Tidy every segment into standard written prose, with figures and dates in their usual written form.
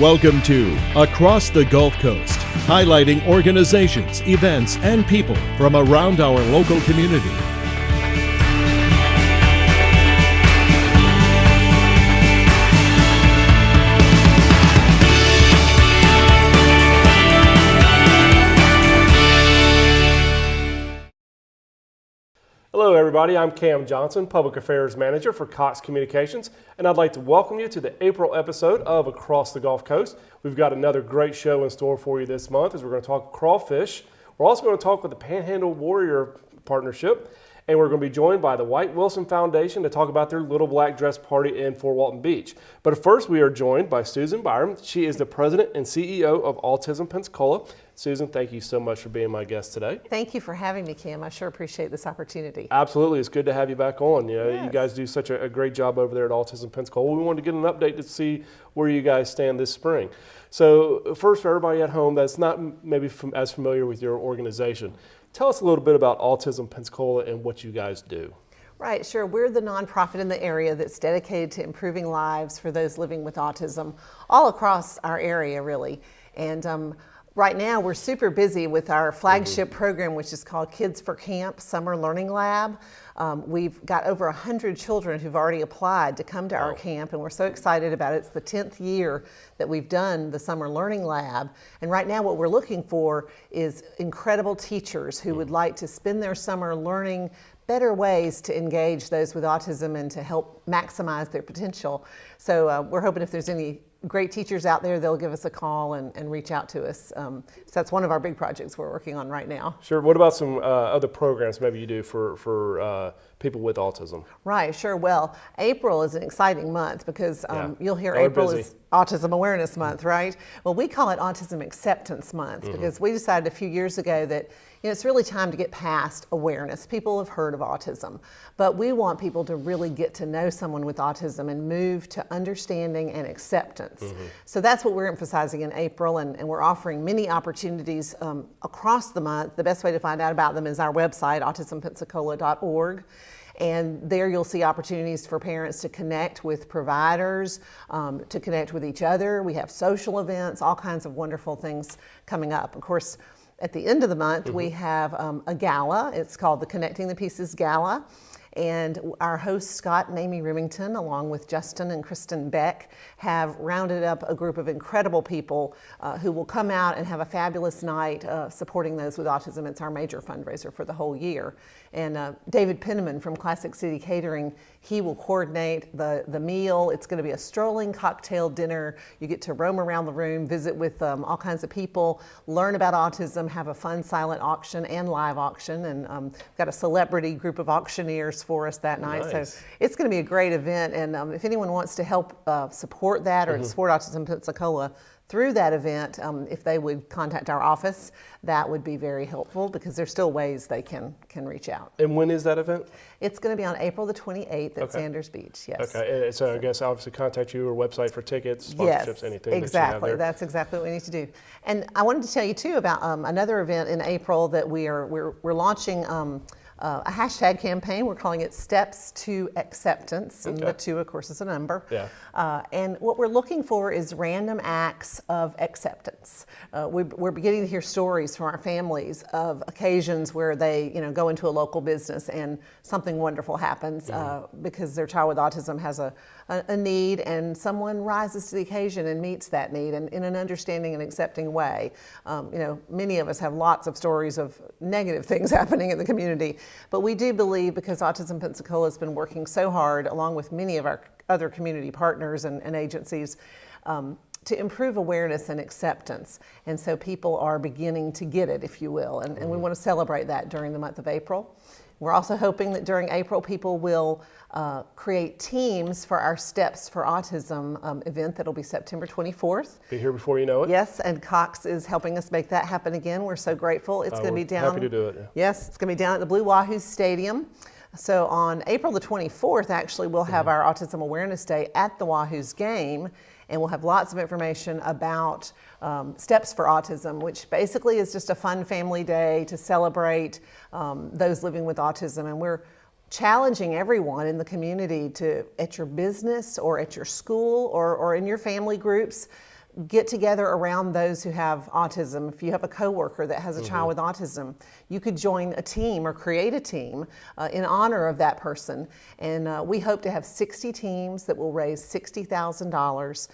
Welcome to Across the Gulf Coast, highlighting organizations, events, and people from around our local community. Hello everybody, I'm Cam Johnson, Public Affairs Manager for Cox Communications, and I'd like to welcome you to the April episode of Across the Gulf Coast. We've got another great show in store for you this month as we're going to talk crawfish. We're also going to talk with the Panhandle Warrior Partnership, and we're going to be joined by the White Wilson Foundation to talk about their Little Black Dress Party in Fort Walton Beach. But first, we are joined by Susan Byram. She is the President and CEO of Autism Pensacola. Susan, thank you so much for being my guest today. Thank you for having me, Kim. I sure appreciate this opportunity. Absolutely. It's good to have you back on. Yes. You guys do such a great job over there at Autism Pensacola. We wanted to get an update to see where you guys stand this spring. So first, for everybody at home that's not maybe as familiar with your organization, tell us a little bit about Autism Pensacola and what you guys do. Right, sure. We're the nonprofit in the area that's dedicated to improving lives for those living with autism all across our area, really. And right now, we're super busy with our flagship program, which is called Kids for Camp Summer Learning Lab. We've got over 100 children who've already applied to come to our camp, and we're so excited about it. It's the 10th year that we've done the Summer Learning Lab. And right now, what we're looking for is incredible teachers who would like to spend their summer learning better ways to engage those with autism and to help maximize their potential. So we're hoping if there's any great teachers out there, they'll give us a call and reach out to us. So that's one of our big projects we're working on right now. Sure. What about some other programs maybe you do for people with autism? Right, sure. Well, April is an exciting month because you'll hear April is Autism Awareness Month, right? Well, we call it Autism Acceptance Month because we decided a few years ago that it's really time to get past awareness. People have heard of autism, but we want people to really get to know someone with autism and move to understanding and acceptance. So that's what we're emphasizing in April, and we're offering many opportunities across the month. The best way to find out about them is our website, autismpensacola.org. And there you'll see opportunities for parents to connect with providers, to connect with each other. We have social events, all kinds of wonderful things coming up. Of course, at the end of the month, we have a gala. It's called the Connecting the Pieces Gala. And our hosts, Scott and Amy Remington, along with Justin and Kristen Beck, have rounded up a group of incredible people who will come out and have a fabulous night supporting those with autism. It's our major fundraiser for the whole year. And David Penniman from Classic City Catering, he will coordinate the meal. It's going to be a strolling cocktail dinner. You get to roam around the room, visit with all kinds of people, learn about autism, have a fun silent auction and live auction. And got a celebrity group of auctioneers for us that night. Nice. So it's going to be a great event. And if anyone wants to help support that or to support Autism Pensacola through that event, if they would contact our office, that would be very helpful because there's still ways they can reach out. And when is that event? It's going to be on April the 28th at Sanders Beach, yes. Okay, so I guess obviously contact you or website for tickets, sponsorships, anything exactly. that you have there. That's exactly what we need to do. And I wanted to tell you too about another event in April that we're launching a hashtag campaign. We're calling it Steps to Acceptance, and the 2, of course, is a number. Yeah. And what we're looking for is random acts of acceptance. We're beginning to hear stories from our families of occasions where they, go into a local business and something wonderful happens because their child with autism has a need, and someone rises to the occasion and meets that need and in an understanding and accepting way. Many of us have lots of stories of negative things happening in the community, but we do believe, because Autism Pensacola has been working so hard, along with many of our other community partners and agencies, to improve awareness and acceptance. And so people are beginning to get it, if you will, and we want to celebrate that during the month of April. We're also hoping that during April, people will create teams for our Steps for Autism event that'll be September 24th. Be here before you know it. Yes, and Cox is helping us make that happen again. We're so grateful. It's going to be down. Happy to do it. Yeah. Yes, it's going to be down at the Blue Wahoo Stadium. So on April the 24th, actually, we'll have our Autism Awareness Day at the Wahoo's game. And we'll have lots of information about Steps for Autism, which basically is just a fun family day to celebrate those living with autism. And we're challenging everyone in the community to, at your business or at your school or in your family groups, get together around those who have autism. If you have a coworker that has a child with autism, you could join a team or create a team in honor of that person. And we hope to have 60 teams that will raise $60,000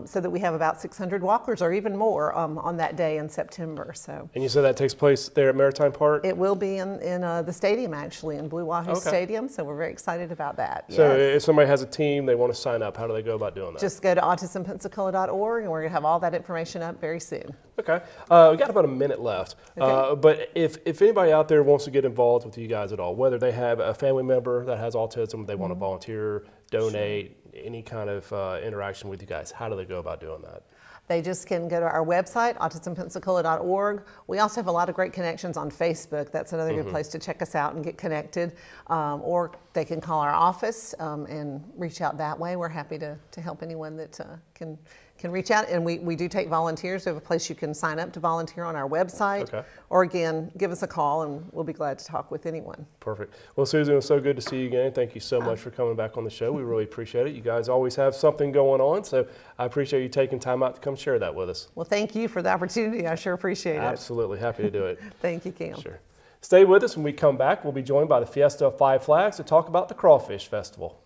so that we have about 600 walkers or even more on that day in September. So. And you said that takes place there at Maritime Park? It will be in the stadium, actually, in Blue Wahoo Stadium. So we're very excited about that. So if somebody has a team, they want to sign up, how do they go about doing that? Just go to autismpensacola.org and we're going to have all that information up very soon. Okay. We got about a minute left. Okay. But if anybody out there wants to get involved with you guys at all, whether they have a family member that has autism, they want to volunteer, donate, any kind of interaction with you guys, how do they go about doing that? They just can go to our website, autismpensacola.org. We also have a lot of great connections on Facebook. That's another good place to check us out and get connected. Or they can call our office and reach out that way. We're happy to help anyone that can reach out. And we do take volunteers. We have a place you can sign up to volunteer on our website. Okay. Or again, give us a call and we'll be glad to talk with anyone. Perfect. Well, Susan, it was so good to see you again. Thank you so much for coming back on the show. We really appreciate it. You guys always have something going on, so I appreciate you taking time out to come share that with us. Well, thank you for the opportunity. I sure appreciate it. Absolutely. Happy to do it. Thank you, Cam. Sure. Stay with us. When we come back, we'll be joined by the Fiesta of Five Flags to talk about the Crawfish Festival.